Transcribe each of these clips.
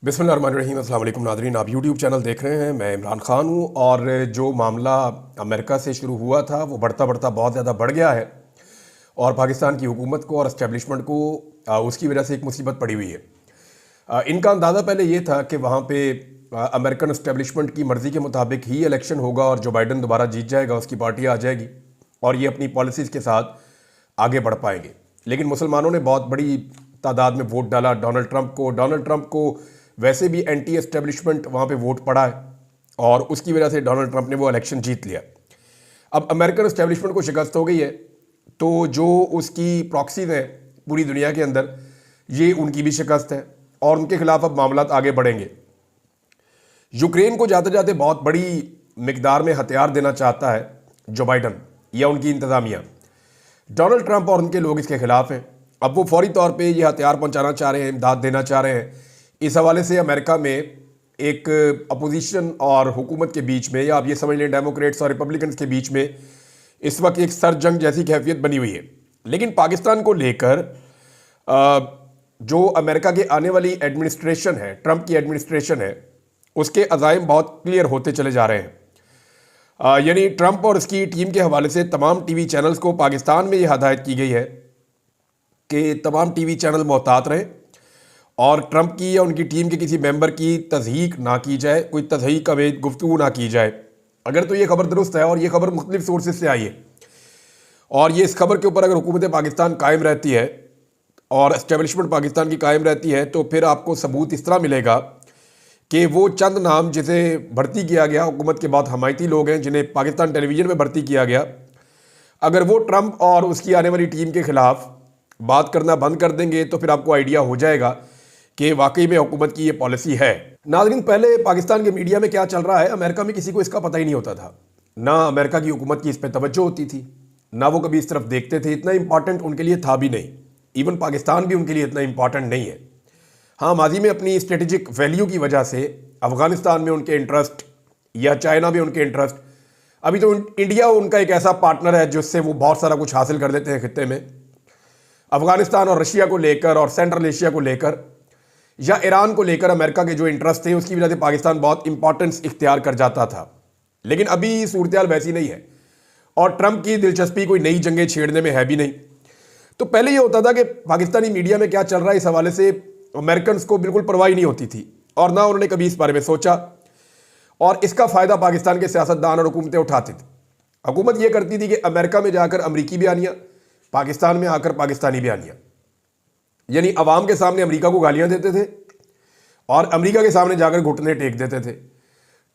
बिस्मिल्लाहिर्रहमानिर्रहीम। अस्सलाम वालेकुम नाज़रीन, आप यूट्यूब चैनल देख रहे हैं। मैं इमरान खान हूँ और जो मामला अमेरिका से शुरू हुआ था वो बढ़ता बढ़ता बहुत ज़्यादा बढ़ गया है और पाकिस्तान की हुकूमत को और इस्टेब्लिशमेंट को उसकी वजह से एक मुसीबत पड़ी हुई है। इनका अंदाज़ा पहले ये था कि वहाँ पे अमेरिकन इस्टेब्लिशमेंट की मर्ज़ी के मुताबिक ही इलेक्शन होगा और जो बाइडन दोबारा जीत जाएगा, उसकी पार्टी आ जाएगी और ये अपनी पॉलिसीज़ के साथ आगे बढ़ पाएंगे। लेकिन मुसलमानों ने बहुत बड़ी तादाद में वोट डाला डोनाल्ड ट्रंप को वैसे भी एंटी एस्टेब्लिशमेंट वहाँ पे वोट पड़ा है और उसकी वजह से डोनाल्ड ट्रंप ने वो इलेक्शन जीत लिया। अब अमेरिकन एस्टेब्लिशमेंट को शिकस्त हो गई है, तो जो उसकी प्रॉक्सीज हैं पूरी दुनिया के अंदर, ये उनकी भी शिकस्त है और उनके खिलाफ अब मामला आगे बढ़ेंगे। यूक्रेन को जाते जाते बहुत बड़ी मिकदार में हथियार देना चाहता है जो बाइडन या उनकी इंतज़ामिया। डोनाल्ड ट्रंप और उनके लोग इसके खिलाफ हैं। अब वो फौरी तौर पे ये हथियार पहुंचाना चाह रहे हैं, इमदाद देना चाह रहे हैं। इस हवाले से अमेरिका में एक अपोजिशन और हुकूमत के बीच में, या आप ये समझ लें डेमोक्रेट्स और रिपब्लिकन्स के बीच में, इस वक्त एक सर जंग जैसी कैफियत बनी हुई है। लेकिन पाकिस्तान को लेकर जो अमेरिका की आने वाली एडमिनिस्ट्रेशन है, ट्रंप की एडमिनिस्ट्रेशन है, उसके अज़ाइम बहुत क्लियर होते चले जा रहे हैं। यानी ट्रंप और उसकी टीम के हवाले से तमाम टीवी चैनल्स को पाकिस्तान में यह हदायत की गई है कि तमाम टीवी चैनल मोहतात रहें और ट्रंप की या उनकी टीम के किसी मेंबर की तज़हीक ना की जाए, कोई तज़हीक अवेद गुफ्तगू ना की जाए। अगर तो ये खबर दुरुस्त है और ये खबर मुख्तलिफ सोर्सेज से आई है और ये इस खबर के ऊपर अगर हुकूमत पाकिस्तान कायम रहती है और एस्टेब्लिशमेंट पाकिस्तान की कायम रहती है, तो फिर आपको सबूत इस तरह मिलेगा कि वो चंद नाम जिसे भर्ती किया गया हुकूमत के बाद हमायती लोग हैं, जिन्हें पाकिस्तान टेलीविज़न में भर्ती किया गया, अगर वो ट्रंप और उसकी आने वाली टीम के खिलाफ बात करना बंद कर देंगे तो फिर आपको आइडिया हो जाएगा कि वाकई में हुकूमत की ये पॉलिसी है। नाज़रीन, पहले पाकिस्तान के मीडिया में क्या चल रहा है, अमेरिका में किसी को इसका पता ही नहीं होता था। ना अमेरिका की हुकूमत की इस पर तवज्जो होती थी, ना वो कभी इस तरफ देखते थे। इतना इंपॉर्टेंट उनके लिए था भी नहीं। इवन पाकिस्तान भी उनके लिए इतना इंपॉर्टेंट नहीं है। हाँ, माजी में अपनी स्ट्रेटेजिक वैल्यू की वजह से अफगानिस्तान में उनके इंटरेस्ट या चाइना में उनके इंटरेस्ट, अभी तो इंडिया उनका एक ऐसा पार्टनर है जिससे वो बहुत सारा कुछ हासिल कर देते हैं खित्ते में। अफगानिस्तान और रशिया को लेकर और सेंट्रल एशिया को लेकर या ईरान को लेकर अमेरिका के जो इंटरेस्ट थे, उसकी वजह से पाकिस्तान बहुत इंपॉर्टेंस इख्तियार कर जाता था। लेकिन अभी सूरत हाल वैसी नहीं है और ट्रंप की दिलचस्पी कोई नई जंगें छेड़ने में है भी नहीं। तो पहले ये होता था कि पाकिस्तानी मीडिया में क्या चल रहा है, इस हवाले से अमेरिकन को बिल्कुल परवाह नहीं होती थी और ना उन्होंने कभी इस बारे में सोचा और इसका फ़ायदा पाकिस्तान के सियासतदान और हुकूमतें उठाती थी। हुकूमत ये करती थी कि अमेरिका में जाकर अमरीकी बयानियाँ, पाकिस्तान में आकर पाकिस्तानी बयानियाँ, यानी अवाम के सामने अमेरिका को गालियाँ देते थे और अमेरिका के सामने जाकर घुटने टेक देते थे।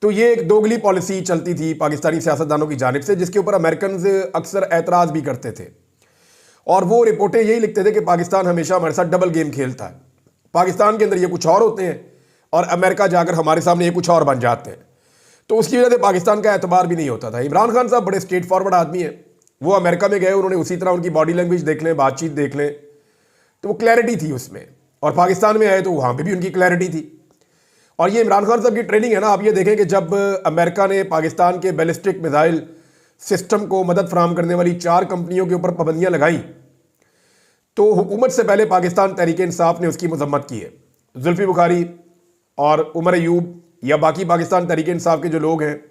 तो ये एक दोगली पॉलिसी चलती थी पाकिस्तानी सियासतदानों की जानिब से, जिसके ऊपर अमेरिकन अक्सर एतराज़ भी करते थे और वो रिपोर्टें यही लिखते थे कि पाकिस्तान हमेशा हमारे साथ डबल गेम खेलता है। पाकिस्तान के अंदर ये कुछ और होते हैं और अमेरिका जाकर हमारे सामने ये कुछ और बन जाते हैं। तो उसकी वजह से पाकिस्तान का एतबार भी नहीं होता था। इमरान खान साहब बड़े स्ट्रेट फॉरवर्ड आदमी हैं। वो अमेरिका में गए, उन्होंने उसी तरह उनकी बॉडी लैंग्वेज देख लें, बातचीत देख लें, तो वो क्लैरिटी थी उसमें। और पाकिस्तान में आए तो वहाँ पे भी उनकी क्लैरिटी थी। और ये इमरान खान साहब की ट्रेनिंग है ना। आप ये देखें कि जब अमेरिका ने पाकिस्तान के बैलिस्टिक मिसाइल सिस्टम को मदद फराहम करने वाली 4 कंपनियों के ऊपर पाबंदियाँ लगाई, तो हुकूमत से पहले पाकिस्तान तहरीक इंसाफ ने उसकी मजम्मत की है। जुल्फी बुखारी और उमर अयूब या बाकी पाकिस्तान तहरीक इंसाफ के जो लोग हैं,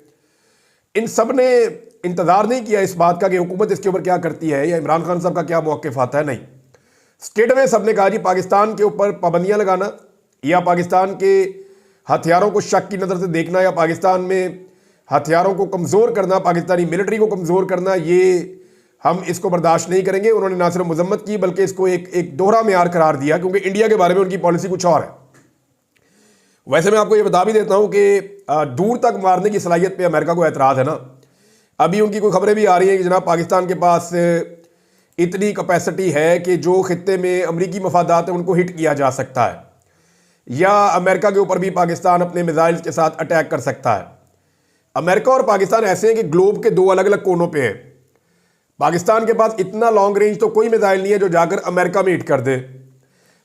इन सब ने इंतज़ार नहीं किया इस बात का कि हुकूमत इसके ऊपर क्या करती है या इमरान खान साहब का क्या मौक़िफ़ आता है। नहीं, स्टेट में सब ने कहा जी पाकिस्तान के ऊपर पाबंदियाँ लगाना या पाकिस्तान के हथियारों को शक की नज़र से देखना या पाकिस्तान में हथियारों को कमज़ोर करना, पाकिस्तानी मिलिट्री को कमज़ोर करना, ये हम इसको बर्दाश्त नहीं करेंगे। उन्होंने ना सिर्फ मजम्मत की बल्कि इसको एक दोहरा मेयार करार दिया, क्योंकि इंडिया के बारे में उनकी पॉलिसी कुछ और है। वैसे मैं आपको ये बता भी देता हूँ कि दूर तक मारने की सलाहियत पे अमेरिका को एतराज़ है ना। अभी उनकी कोई खबरें भी आ रही हैं कि जनाब पाकिस्तान के पास इतनी कैपेसिटी है कि जो खित्ते में अमरीकी मफादात हैं उनको हिट किया जा सकता है या अमेरिका के ऊपर भी पाकिस्तान अपने मिसाइल्स के साथ अटैक कर सकता है। अमेरिका और पाकिस्तान ऐसे हैं कि ग्लोब के 2 अलग अलग कोनों पे हैं। पाकिस्तान के पास इतना लॉन्ग रेंज तो कोई मिसाइल नहीं है जो जाकर अमेरिका में हिट कर दे।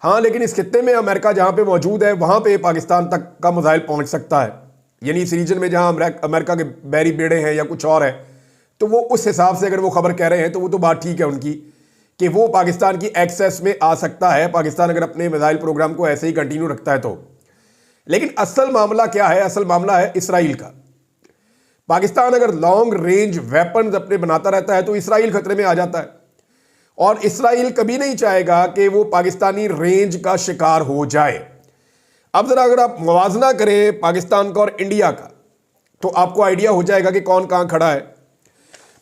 हाँ, लेकिन इस खित्ते में अमेरिका जहाँ पे मौजूद है वहाँ पे पाकिस्तान तक का मिसाइल पहुँच सकता है। यानी इस रीजन में जहाँ अमेरिका के बैरी बेड़े हैं या कुछ और है, तो वो उस हिसाब से अगर वो खबर कह रहे हैं तो वो तो बात ठीक है उनकी कि वो पाकिस्तान की एक्सेस में आ सकता है। पाकिस्तान अगर अपने मिसाइल प्रोग्राम को ऐसे ही कंटिन्यू रखता है तो लेकिन असल मामला क्या है? असल मामला है इसराइल का। पाकिस्तान अगर लॉन्ग रेंज वेपन्स अपने बनाता रहता है तो इसराइल खतरे में आ जाता है, और इसराइल कभी नहीं चाहेगा कि वो पाकिस्तानी रेंज का शिकार हो जाए। अब जरा अगर आप मुवाजना करें पाकिस्तान का और इंडिया का, तो आपको आइडिया हो जाएगा कि कौन कहां खड़ा है।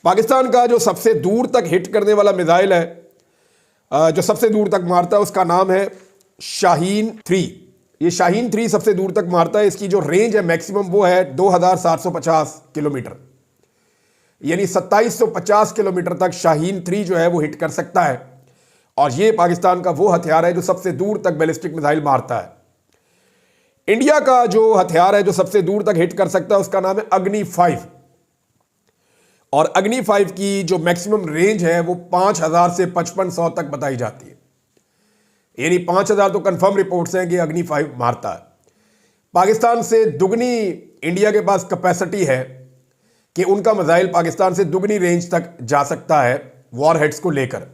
पाकिस्तान का जो सबसे दूर तक हिट करने वाला मिसाइल है, जो सबसे दूर तक मारता है, उसका नाम है शाहीन 3। ये शाहीन 3 सबसे दूर तक मारता है। इसकी जो रेंज है मैक्सिमम वो है 2750 किलोमीटर, यानी 2750 किलोमीटर तक शाहीन 3 जो है वो हिट कर सकता है। और ये पाकिस्तान का वो हथियार है जो सबसे दूर तक बैलिस्टिक मिसाइल मारता है। इंडिया का जो हथियार है जो सबसे दूर तक हिट कर सकता है, उसका नाम है अग्नि 5। और अग्नि 5 की जो मैक्सिमम रेंज है वो 5000 से 5500 तक बताई जाती है, यानी 5000 तो कंफर्म रिपोर्ट्स हैं कि अग्नि 5 मारता है। पाकिस्तान से दुगनी इंडिया के पास कैपेसिटी है कि उनका मिसाइल पाकिस्तान से दुगनी रेंज तक जा सकता है वॉरहेड्स को लेकर।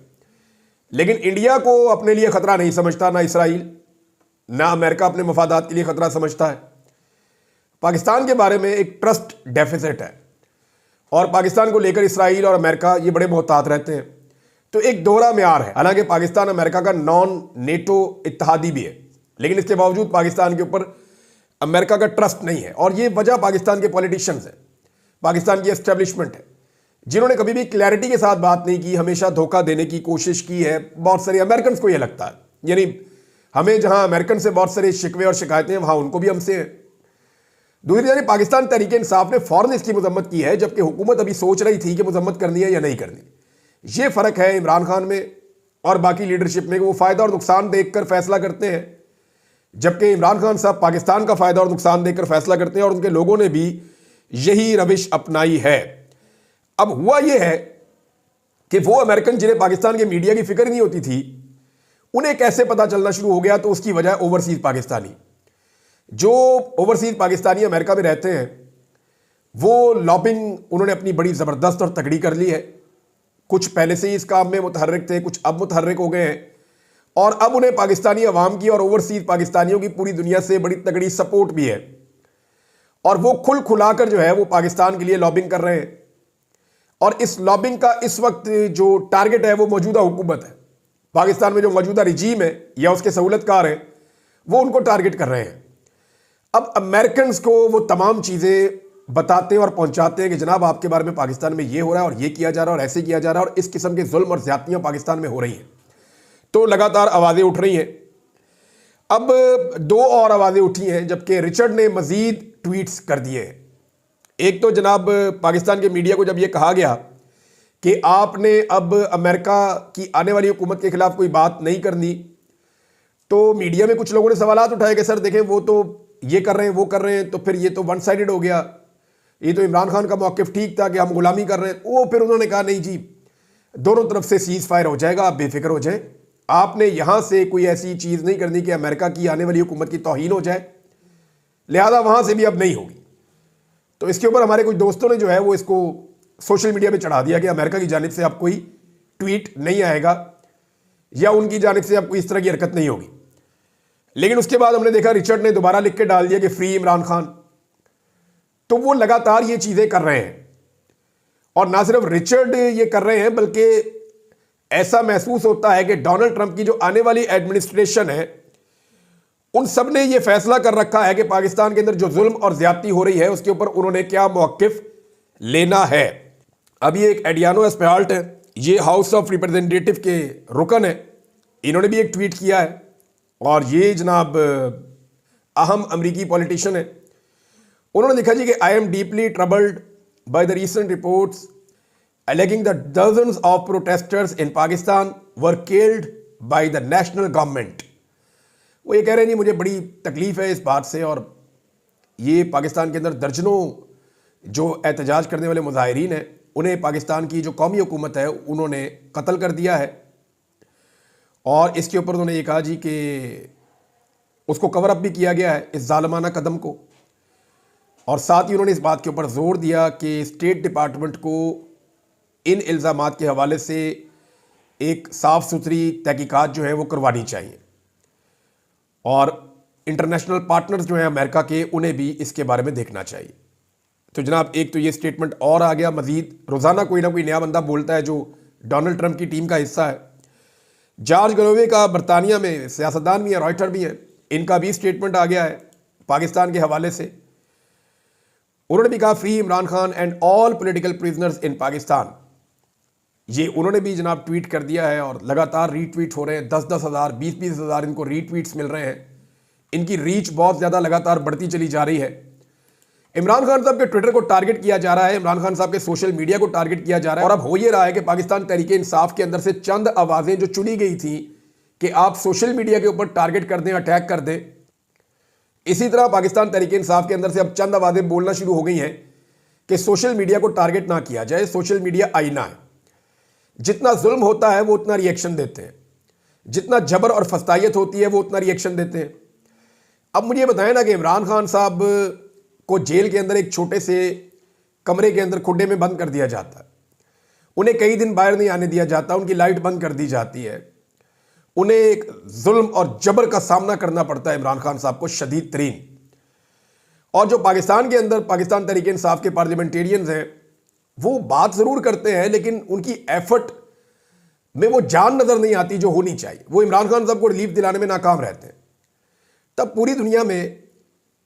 लेकिन इंडिया को अपने लिए खतरा नहीं समझता, ना इसराइल ना अमेरिका अपने मफादात के लिए खतरा समझता है। पाकिस्तान के बारे में एक ट्रस्ट डेफिसिट है, और पाकिस्तान को लेकर इसराइल और अमेरिका ये बड़े मोहतात रहते हैं। तो एक दोहरा म्यार है। हालांकि पाकिस्तान अमेरिका का नॉन नेटो इत्तेहादी भी है, लेकिन इसके बावजूद पाकिस्तान के ऊपर अमेरिका का ट्रस्ट नहीं है। और ये वजह पाकिस्तान के पॉलिटिशियंस है, पाकिस्तान की एस्टेब्लिशमेंट है, जिन्होंने कभी भी क्लैरिटी के साथ बात नहीं की, हमेशा धोखा देने की कोशिश की है। बहुत सारे अमेरिकन को यह लगता है, यानी हमें जहां अमेरिकन से बहुत सारे शिकवे और शिकायतें हैं, वहां उनको भी हमसे हैं। दूसरी जानी पाकिस्तान तहरीक इंसाफ ने फौरन इसकी मजम्मत की है, जबकि हुकूमत अभी सोच रही थी कि मजम्मत करनी है या नहीं करनी। ये फर्क है इमरान खान में और बाकी लीडरशिप में कि वो फायदा और नुकसान देखकर फैसला करते हैं, जबकि इमरान खान साहब पाकिस्तान का फायदा और नुकसान देखकर फैसला करते हैं, और उनके लोगों ने भी यही रविश अपनाई है। अब हुआ यह है कि वो अमेरिकन जिन्हें पाकिस्तान के मीडिया की फिक्र नहीं होती थी, उन्हें कैसे पता चलना शुरू हो गया। तो उसकी वजह ओवरसीज पाकिस्तानी, जो ओवरसीज पाकिस्तानी अमेरिका में रहते हैं, वो लॉबिंग उन्होंने अपनी बड़ी ज़बरदस्त और तगड़ी कर ली है। कुछ पहले से ही इस काम में मुतहर्रिक थे, कुछ अब मुतहर्रिक हो गए हैं, और अब उन्हें पाकिस्तानी अवाम की और ओवरसीज पाकिस्तानियों की पूरी दुनिया से बड़ी तगड़ी सपोर्ट भी है। और वो खुल खुलाकर जो है वो पाकिस्तान के लिए लॉबिंग कर रहे हैं। और इस लॉबिंग का इस वक्त जो टारगेट है वो मौजूदा हुकूमत है। पाकिस्तान में जो मौजूदा रिजीम है या उसके सहूलतकार हैं, वो उनको टारगेट कर रहे हैं। अब अमेरिकन को वो तमाम चीज़ें बताते हैं और पहुंचाते हैं कि जनाब आपके बारे में पाकिस्तान में ये हो रहा है और ये किया जा रहा है और ऐसे किया जा रहा है और इस किस्म के जुल्म और ज्यादतियां पाकिस्तान में हो रही हैं। तो लगातार आवाज़ें उठ रही हैं। अब दो और आवाज़ें उठी हैं, जबकि रिचर्ड ने मजीद ट्वीट्स कर दिए हैं। एक तो जनाब पाकिस्तान के मीडिया को जब ये कहा गया कि आपने अब अमेरिका की आने वाली हुकूमत के खिलाफ कोई बात नहीं करनी, तो मीडिया में कुछ लोगों ने सवालात उठाए कि सर देखें वो तो ये कर रहे हैं वो कर रहे हैं, तो फिर ये तो वन साइडेड हो गया, ये तो इमरान खान का मौक़िफ़ ठीक था कि हम गुलामी कर रहे हैं। वो फिर उन्होंने कहा नहीं जी, दोनों तरफ से सीज़ फायर हो जाएगा, आप बेफिक्र हो जाए, आपने यहाँ से कोई ऐसी चीज़ नहीं करनी कि अमेरिका की आने वाली हुकूमत की तौहीन हो जाए, लिहाजा वहाँ से भी अब नहीं होगी। तो इसके ऊपर हमारे कुछ दोस्तों ने जो है वो इसको सोशल मीडिया में चढ़ा दिया कि अमेरिका की जानिब से अब कोई ट्वीट नहीं आएगा या उनकी जानिब से अब कोई इस तरह की हरकत नहीं होगी। लेकिन उसके बाद हमने देखा रिचर्ड ने दोबारा लिख के डाल दिया कि फ्री इमरान खान। तो वो लगातार ये चीज़ें कर रहे हैं, और ना सिर्फ रिचर्ड ये कर रहे हैं, बल्कि ऐसा महसूस होता है कि डोनाल्ड ट्रंप की जो आने वाली एडमिनिस्ट्रेशन है, उन सब ने यह फैसला कर रखा है कि पाकिस्तान के अंदर जो जुल्म और ज्यादती हो रही है उसके ऊपर उन्होंने क्या मौक़िफ़ लेना है। अब ये एक एडियानो एस्पेहाल्ट है, ये हाउस ऑफ रिप्रेजेंटेटिव के रुकन है, इन्होंने भी एक ट्वीट किया है, और ये जनाब अहम अमरीकी पॉलिटिशियन है। उन्होंने लिखा जी कि I am deeply troubled by the recent reports alleging that dozens of protesters in Pakistan were killed by the national government। वो ये कह रहे हैं जी मुझे बड़ी तकलीफ है इस बात से, और ये पाकिस्तान के अंदर दर्जनों जो एहतजाज करने वाले मुजाहिरीन हैं उन्हें पाकिस्तान की जो कौमी हुकूमत है उन्होंने कत्ल कर दिया है। और इसके ऊपर उन्होंने ये कहा जी कि उसको कवर अप भी किया गया है इस जालिमाना कदम को, और साथ ही उन्होंने इस बात के ऊपर जोर दिया कि स्टेट डिपार्टमेंट को इन इल्ज़ामात के हवाले से एक साफ़ सुथरी तहकीकात जो है वो करवानी चाहिए। और इंटरनेशनल पार्टनर्स जो हैं अमेरिका के, उन्हें भी इसके बारे में देखना चाहिए। तो जनाब, एक तो ये स्टेटमेंट और आ गया। मजीद रोज़ाना कोई ना कोई नया बंदा बोलता है जो डोनाल्ड ट्रंप की टीम का हिस्सा है। जॉर्ज गलोवे का बरतानिया में सियासतदान भी है, रॉयटर भी है, इनका भी स्टेटमेंट आ गया है पाकिस्तान के हवाले से। उन्होंने भी कहा free Imran Khan and all political prisoners in Pakistan. ये उन्होंने भी जनाब ट्वीट कर दिया है और लगातार रीट्वीट हो रहे हैं। 10-10 हज़ार, 20-20 हज़ार इनको रीट्वीट्स मिल रहे हैं। इनकी रीच बहुत ज़्यादा लगातार बढ़ती चली जा रही है। इमरान खान साहब के ट्विटर को टारगेट किया जा रहा है, इमरान खान साहब के सोशल मीडिया को टारगेट किया जा रहा है। और अब हो ये रहा है कि पाकिस्तान तहरीके इंसाफ के अंदर से चंद आवाज़ें जो चुनी गई थी कि आप सोशल मीडिया के ऊपर टारगेट कर दें, अटैक कर दें, इसी तरह पाकिस्तान तहरीके इंसाफ के अंदर से अब चंद आवाज़ें बोलना शुरू हो गई हैं कि सोशल मीडिया को टारगेट ना किया जाए, सोशल मीडिया आईना है। जितना जुल्म होता है वो उतना रिएक्शन देते हैं, जितना जबर और फस्तायत होती है वो उतना रिएक्शन देते हैं। अब मुझे बताएं ना कि इमरान खान साहब को जेल के अंदर एक छोटे से कमरे के अंदर खुड्डे में बंद कर दिया जाता है, उन्हें कई दिन बाहर नहीं आने दिया जाता, उनकी लाइट बंद कर दी जाती है, उन्हें एक जुल्म और जबर का सामना करना पड़ता है इमरान खान साहब को शदीद तरीन। और जो पाकिस्तान के अंदर पाकिस्तान तहरीक इंसाफ के पार्लियामेंटेरियंस हैं वो बात ज़रूर करते हैं, लेकिन उनकी एफर्ट में वो जान नज़र नहीं आती जो होनी चाहिए। वो इमरान खान साहब को रिलीफ दिलाने में नाकाम रहते हैं। तब पूरी दुनिया में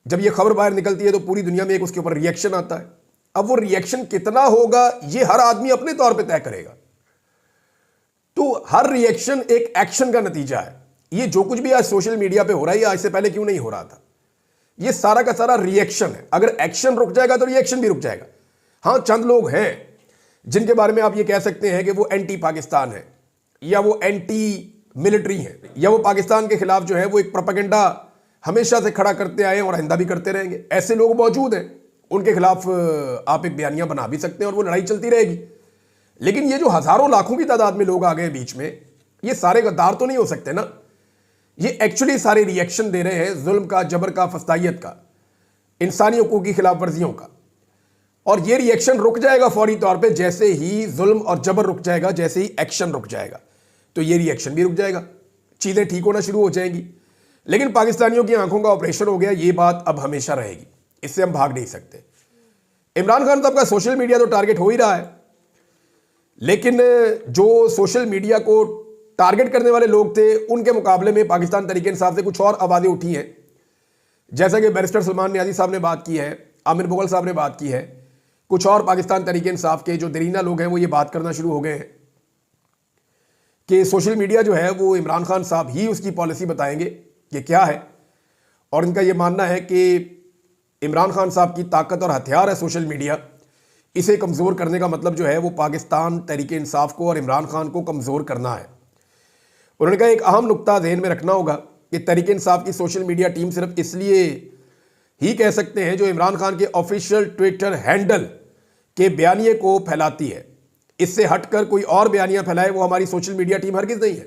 जब ये खबर बाहर निकलती है तो पूरी दुनिया में एक उसके ऊपर रिएक्शन आता है। अब वो रिएक्शन कितना होगा ये हर आदमी अपने तौर पे तय करेगा। तो हर रिएक्शन एक एक्शन का नतीजा है। ये जो कुछ भी आज सोशल मीडिया पे हो रहा है, आज से पहले क्यों नहीं हो रहा था? ये सारा का सारा रिएक्शन है। अगर एक्शन रुक जाएगा तो रिएक्शन भी रुक जाएगा। हाँ, चंद लोग हैं जिनके बारे में आप ये कह सकते हैं कि वो एंटी पाकिस्तान है, या वो एंटी मिलिट्री है, या वो पाकिस्तान के खिलाफ जो है वो एक प्रोपेगेंडा हमेशा से खड़ा करते आए और आइंदा भी करते रहेंगे। ऐसे लोग मौजूद हैं, उनके खिलाफ आप एक बयानिया बना भी सकते हैं और वो लड़ाई चलती रहेगी। लेकिन ये जो हजारों लाखों की तादाद में लोग आ गए बीच में, ये सारे गद्दार तो नहीं हो सकते ना। ये एक्चुअली सारे रिएक्शन दे रहे हैं जुल्म का, जबर का, फस्तायत का, इंसानी हकूक़ की खिलाफ वर्जियों का। और ये रिएक्शन रुक जाएगा फौरी तौर पे जैसे ही जुल्म और जबर रुक जाएगा, जैसे ही एक्शन रुक जाएगा तो ये रिएक्शन भी रुक जाएगा, चीज़ें ठीक होना शुरू हो जाएंगी। लेकिन पाकिस्तानियों की आंखों का ऑपरेशन हो गया, ये बात अब हमेशा रहेगी, इससे हम भाग नहीं सकते। इमरान खान साहब का सोशल मीडिया तो टारगेट हो ही रहा है, लेकिन जो सोशल मीडिया को टारगेट करने वाले लोग थे उनके मुकाबले में पाकिस्तान तहरीक इंसाफ से कुछ और आवाज़ें उठी हैं। जैसा कि बैरिस्टर सलमान नियाज़ी साहब ने बात की है, आमिर मुगल साहब ने बात की है, कुछ और पाकिस्तान तहरीक इंसाफ के जो दरीना लोग हैं वो ये बात करना शुरू हो गए हैं कि सोशल मीडिया जो है वो इमरान खान साहब ही उसकी पॉलिसी बताएंगे कि क्या है। और इनका ये मानना है कि इमरान खान साहब की ताकत और हथियार है सोशल मीडिया, इसे कमज़ोर करने का मतलब जो है वो पाकिस्तान तहरीक इंसाफ को और इमरान खान को कमज़ोर करना है। उन्होंने कहा एक अहम नुक्ता ज़हन में रखना होगा कि तहरीक इंसाफ की सोशल मीडिया टीम सिर्फ इसलिए ही कह सकते हैं जो इमरान खान के ऑफिशियल ट्विटर हैंडल के बयानिए को फैलाती है, इससे हटकर कोई और बयानिया फैलाए वो हमारी सोशल मीडिया टीम हरगिज़ नहीं है।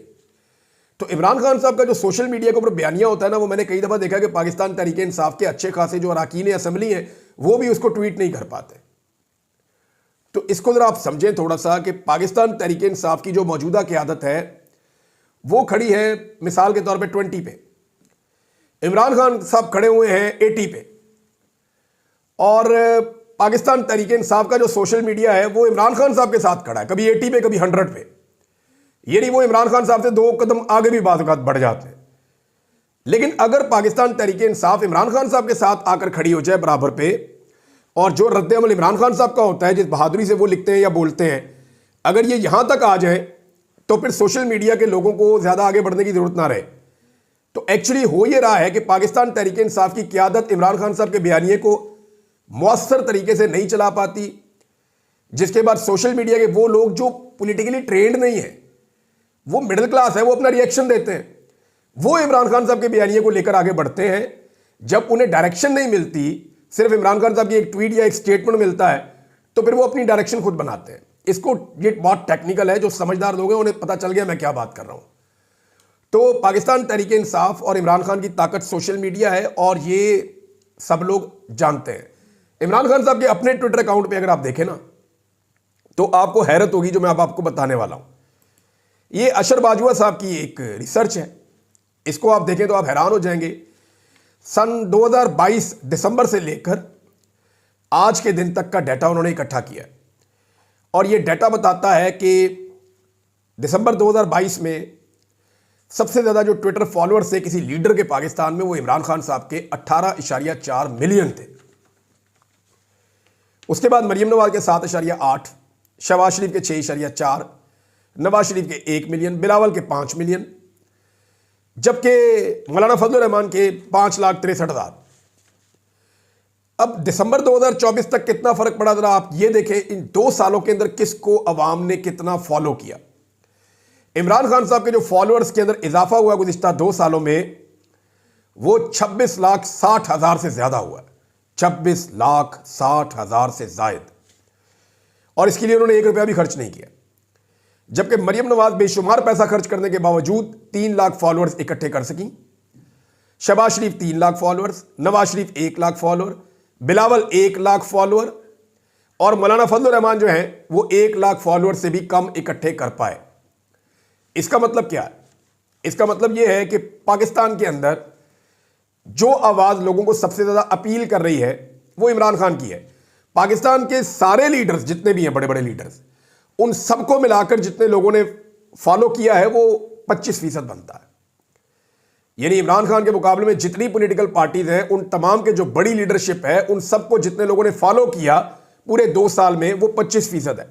तो इमरान खान साहब का जो सोशल मीडिया के ऊपर बयानिया होता है ना, वो मैंने कई दफ़ा देखा कि पाकिस्तान तहरीक इंसाफ के अच्छे खासे जो अरकान असम्बली हैं वो भी उसको ट्वीट नहीं कर पाते। तो इसको ज़रा आप समझें थोड़ा सा कि पाकिस्तान तहरीक इंसाफ की जो मौजूदा क़यादत है वो खड़ी है मिसाल के तौर पे 20 पे, इमरान खान साहब खड़े हुए हैं 80 पे, और पाकिस्तान तहरीक इंसाफ का जो सोशल मीडिया है वो इमरान खान साहब के साथ खड़ा है, कभी 80 पे कभी 100 पे। ये नहीं वो इमरान खान साहब से 2 कदम आगे भी बात बढ़ जाते हैं। लेकिन अगर पाकिस्तान तहरीक इंसाफ इमरान खान साहब के साथ आकर खड़ी हो जाए बराबर पे, और जो रद्द अमल इमरान खान साहब का होता है, जिस बहादुरी से वो लिखते हैं या बोलते हैं, अगर ये यहां तक आ जाए तो फिर सोशल मीडिया के लोगों को ज़्यादा आगे बढ़ने की ज़रूरत ना रहे। तो एक्चुअली हो ये रहा है कि पाकिस्तान तहरीक इंसाफ की क़यादत इमरान खान साहब के बयानिए को मौसर तरीके से नहीं चला पाती, जिसके बाद सोशल मीडिया के वो लोग जो पॉलिटिकली ट्रेंड नहीं है, वो मिडिल क्लास है, वो अपना रिएक्शन देते हैं, वो इमरान खान साहब के बयानिए को लेकर आगे बढ़ते हैं। जब उन्हें डायरेक्शन नहीं मिलती, सिर्फ इमरान खान साहब की एक ट्वीट या एक स्टेटमेंट मिलता है, तो फिर वो अपनी डायरेक्शन खुद बनाते हैं। इसको ये बहुत टेक्निकल है, जो समझदार लोग हैं उन्हें पता चल गया मैं क्या बात कर रहा हूं। तो पाकिस्तान तहरीक इंसाफ और इमरान खान की ताकत सोशल मीडिया है और ये सब लोग जानते हैं। इमरान खान साहब के अपने ट्विटर अकाउंट पे अगर आप देखें ना तो आपको हैरत होगी जो मैं अब आपको बताने वाला हूं। ये अशर बाजुआ साहब की एक रिसर्च है, इसको आप देखें तो आप हैरान हो जाएंगे। सन 2022 दिसंबर से लेकर आज के दिन तक का डाटा उन्होंने इकट्ठा किया और यह डाटा बताता है कि दिसंबर 2022 में सबसे ज़्यादा जो ट्विटर फॉलोअर्स थे किसी लीडर के पाकिस्तान में वो इमरान खान साहब के 18.4 मिलियन थे। उसके बाद मरियम नवाज के 7.8, शहबाज शरीफ के 6.4, नवाज शरीफ के 1 मिलियन, बिलावल के 5 मिलियन, जबकि मौलाना फजलुर रहमान के 5,63,000। अब दिसंबर 2024 तक कितना फर्क पड़ा जरा आप ये देखें, इन 2 सालों के अंदर किसको अवाम ने कितना फॉलो किया। इमरान खान साहब के जो फॉलोअर्स के अंदर इजाफा हुआ गुज़िश्ता 2 सालों में वो 26,60,000 से ज्यादा हुआ, 26,60,000 से जायद, और इसके लिए उन्होंने 1 रुपया भी खर्च नहीं किया। जबकि मरियम नवाज बेशुमार पैसा खर्च करने के बावजूद 3 लाख फॉलोअर्स इकट्ठे कर सकी, शहबाज शरीफ 3 lakh followers, Nawaz Sharif 1 lakh follower, Bilawal 1 lakh follower, और मौलाना फजलुर रहमान जो हैं वो 1 लाख फॉलोअर से भी कम इकट्ठे कर पाए। इसका मतलब क्या है? इसका मतलब यह है कि पाकिस्तान के अंदर जो आवाज लोगों को सबसे ज्यादा अपील कर रही है वो इमरान खान की है। पाकिस्तान के सारे लीडर्स जितने भी हैं, बड़े बड़े लीडर्स, उन सबको मिलाकर जितने लोगों ने फॉलो किया है वो 25% बनता है। यानी इमरान खान के मुकाबले में जितनी पॉलिटिकल पार्टीज हैं उन तमाम के जो बड़ी लीडरशिप है उन सबको जितने लोगों ने फॉलो किया पूरे 2 साल में वो 25% है।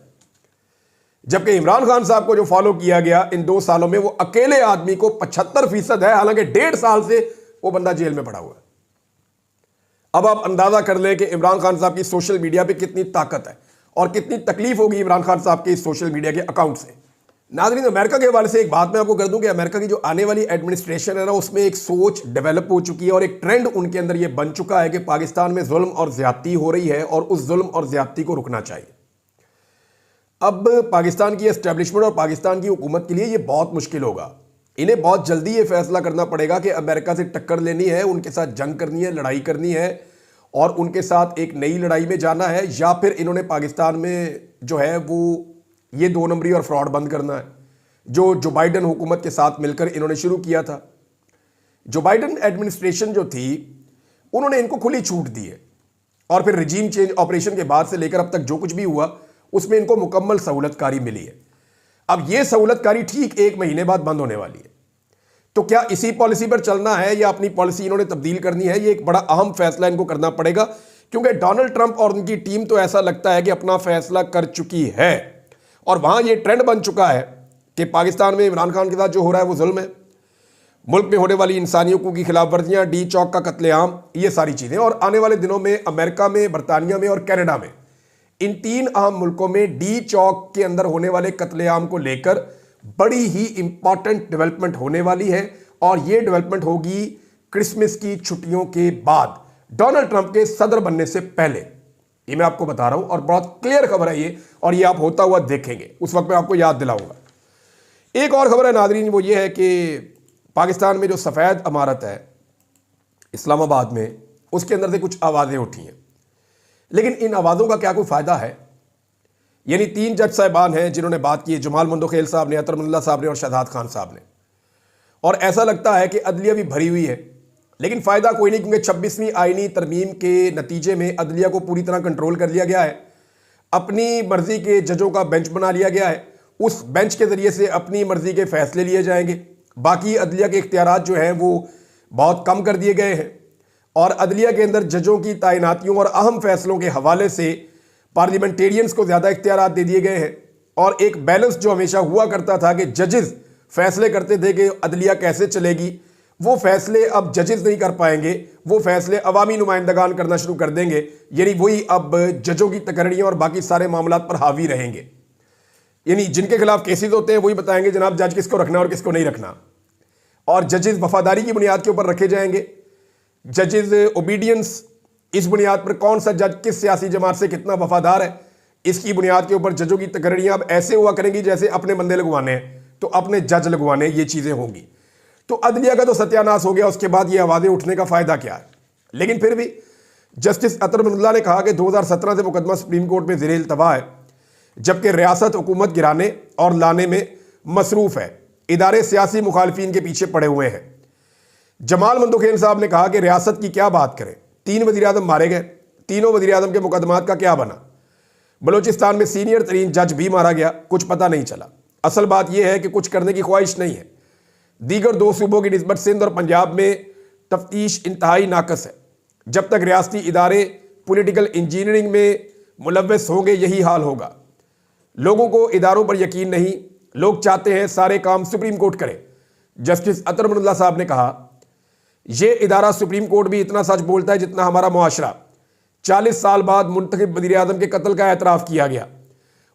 जबकि इमरान खान साहब को जो फॉलो किया गया इन 2 सालों में वो अकेले आदमी को 75% है, हालांकि 1.5 साल से वो बंदा जेल में पड़ा हुआ है। अब आप अंदाजा कर लें कि इमरान खान साहब की सोशल मीडिया पे कितनी ताकत है और कितनी तकलीफ होगी इमरान खान साहब के इस सोशल मीडिया के अकाउंट से। नाज़रीन, अमेरिका के हवाले से एक बात मैं आपको कर दूं कि अमेरिका की जो आने वाली एडमिनिस्ट्रेशन है ना, उसमें एक सोच डेवलप हो चुकी है और एक ट्रेंड उनके अंदर यह बन चुका है कि पाकिस्तान में जुल्म और ज्यादती हो रही है और उस जुल्म और ज्यादती को रुकना चाहिए। अब पाकिस्तान की एस्टेब्लिशमेंट और पाकिस्तान की हुकूमत के लिए यह बहुत मुश्किल होगा। इन्हें बहुत जल्दी ये फैसला करना पड़ेगा कि अमेरिका से टक्कर लेनी है, उनके साथ जंग करनी है, लड़ाई करनी है और उनके साथ एक नई लड़ाई में जाना है, या फिर इन्होंने पाकिस्तान में जो है वो ये 2 नंबरी और फ्रॉड बंद करना है जो बाइडन हुकूमत के साथ मिलकर इन्होंने शुरू किया था। जो बाइडन एडमिनिस्ट्रेशन जो थी उन्होंने इनको खुली छूट दी है और फिर रिजीम चेंज ऑपरेशन के बाद से लेकर अब तक जो कुछ भी हुआ उसमें इनको मुकम्मल सहूलतकारी मिली है। अब यह सहूलतकारी ठीक 1 महीने बाद बंद होने वाली है। तो क्या इसी पॉलिसी पर चलना है या अपनी पॉलिसी इन्होंने तब्दील करनी है? ये एक बड़ा अहम फैसला इनको करना पड़ेगा, क्योंकि डोनाल्ड ट्रंप और उनकी टीम तो ऐसा लगता है कि अपना फैसला कर चुकी है और वहां यह ट्रेंड बन चुका है कि पाकिस्तान में इमरान खान के साथ जो हो रहा है वो जुल्म है, मुल्क में होने वाली इंसानी हकूक़ की खिलाफ वर्जियाँ, डी चौक का कत्लेआम, ये सारी चीज़ें। और आने वाले दिनों में अमेरिका में, बरतानिया में और कनाडा में, इन 3 अहम मुल्कों में डी चौक के अंदर होने वाले कत्लेआम को लेकर बड़ी ही इंपॉर्टेंट डेवलपमेंट होने वाली है और यह डेवलपमेंट होगी क्रिसमस की छुट्टियों के बाद, डोनाल्ड ट्रंप के सदर बनने से पहले। ये मैं आपको बता रहा हूं और बहुत क्लियर खबर है ये, और ये आप होता हुआ देखेंगे, उस वक्त मैं आपको याद दिलाऊंगा। एक और खबर है नाज़रीन, वो ये है कि पाकिस्तान में जो सफ़ेद इमारत है इस्लामाबाद में, उसके अंदर से कुछ आवाज़ें उठी हैं, लेकिन इन आवाज़ों का क्या कोई फ़ायदा है? यानी 3 जज साहिबान हैं जिन्होंने बात की, जमाल मंदोखेल साहब ने, अतर मुल्ला साहब ने और शहजाद खान साहब ने, और ऐसा लगता है कि अदलिया भी भरी हुई है, लेकिन फ़ायदा कोई नहीं, क्योंकि 26वीं आईनी तरमीम के नतीजे में अदलिया को पूरी तरह कंट्रोल कर लिया गया है। अपनी मर्जी के जजों का बेंच बना लिया गया है, उस बेंच के ज़रिए से अपनी मर्जी के फैसले लिए जाएंगे। बाकी अदलिया के इख्तियारात जो हैं वो बहुत कम कर दिए गए हैं और अदलिया के अंदर जजों की तैनातियों और अहम फैसलों के हवाले से पार्लियामेंटेरियंस को ज़्यादा इख्तियारात दे दिए गए हैं। और एक बैलेंस जो हमेशा हुआ करता था कि जजेस फैसले करते थे कि अदलिया कैसे चलेगी, वो फैसले अब जजेस नहीं कर पाएंगे, वो फैसले अवामी नुमाइंदगान करना शुरू कर देंगे। यानी वही अब जजों की तकरीरें और बाकी सारे मामलात पर हावी रहेंगे। यानी जिनके खिलाफ केसेस होते हैं वही बताएंगे जनाब जज किसको रखना और किसको नहीं रखना, और जजेस वफादारी की बुनियाद के ऊपर रखे जाएंगे। जजेस ओबीडियंस, इस बुनियाद पर कौन सा जज किस सियासी जमात से कितना वफादार है, इसकी बुनियाद के ऊपर जजों की तकरीरें अब ऐसे हुआ करेंगी जैसे अपने बंदे लगवाने हैं तो अपने जज लगवाने, ये चीज़ें होंगी। तो अदलिया का तो सत्यानाश हो गया, उसके बाद ये आवाज़ें उठने का फ़ायदा क्या है? लेकिन फिर भी जस्टिस अतर मुल्ला ने कहा कि 2017 से मुकदमा सुप्रीम कोर्ट में ज़ेर इल्तवा है, जबकि रियासत हुकूमत गिराने और लाने में मसरूफ़ है, इदारे सियासी मुखालफिन के पीछे पड़े हुए हैं। जमाल मंदोखेन साहब ने कहा कि रियासत की क्या बात करें, 3 वज़ीर आज़म मारे गए, तीनों वज़ीर आज़म के मुकदमात का क्या बना। बलूचिस्तान में सीनियर तरीन जज भी मारा गया, कुछ पता नहीं चला। असल बात यह है कि कुछ करने की ख्वाहिश नहीं है। दीगर 2 सूबों की निस्बत सिंध और पंजाब में तफ्तीश इंतहाई नाकस है। जब तक रियासती इदारे पॉलिटिकल इंजीनियरिंग में मुलव्वस होंगे यही हाल होगा। लोगों को इदारों पर यकीन नहीं, लोग चाहते हैं सारे काम सुप्रीम कोर्ट करे। जस्टिस अतर मनल्ला साहब ने कहा, यह इदारा सुप्रीम कोर्ट भी इतना सच बोलता है जितना हमारा मुआशरा। 40 साल बाद मुंतखब वज़ीर आज़म के कत्ल का एतराफ़ किया गया।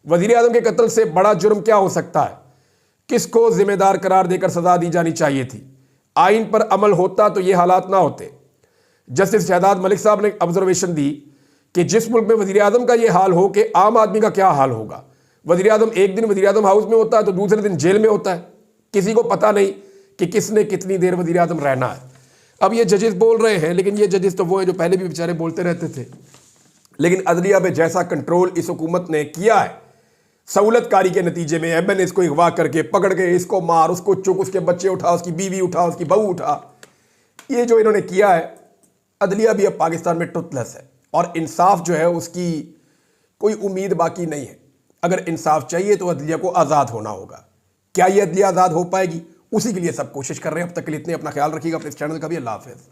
वज़ीर आज़म के कत्ल से बड़ा जुर्म क्या हो सकता है? किसको जिम्मेदार करार देकर सजा दी जानी चाहिए थी? आइन पर अमल होता तो ये हालात ना होते। जस्टिस शहजाद मलिक साहब ने ऑब्जर्वेशन दी कि जिस मुल्क में वज़ीर आज़म का ये हाल हो कि आम आदमी का क्या हाल होगा। वज़ीर आज़म एक दिन वज़ीर आज़म हाउस में होता है तो दूसरे दिन जेल में होता है। किसी को पता नहीं कि किसने कितनी देर वज़ीर आज़म रहना है। अब ये जजेस बोल रहे हैं, लेकिन ये जजेस तो वो हैं जो पहले भी बेचारे बोलते रहते थे। लेकिन अदलिया पे जैसा कंट्रोल इस हुकूमत ने किया है, सहूलतकारी के नतीजे में एमएनए इसको अगवा करके पकड़ के इसको मार, उसको चुक, उसके बच्चे उठा, उसकी बीवी उठा, उसकी बहू उठा, ये जो इन्होंने किया है, अदलिया भी अब पाकिस्तान में टुथलेस है और इंसाफ जो है उसकी कोई उम्मीद बाकी नहीं है। अगर इंसाफ चाहिए तो अदलिया को आज़ाद होना होगा। क्या ये अदलिया आज़ाद हो पाएगी? उसी के लिए सब कोशिश कर रहे हैं। अब तक के लिए इतने, अपना ख्याल रखिएगा, अपने इस चैनल का भी। अल्लाह हाफ़िज़।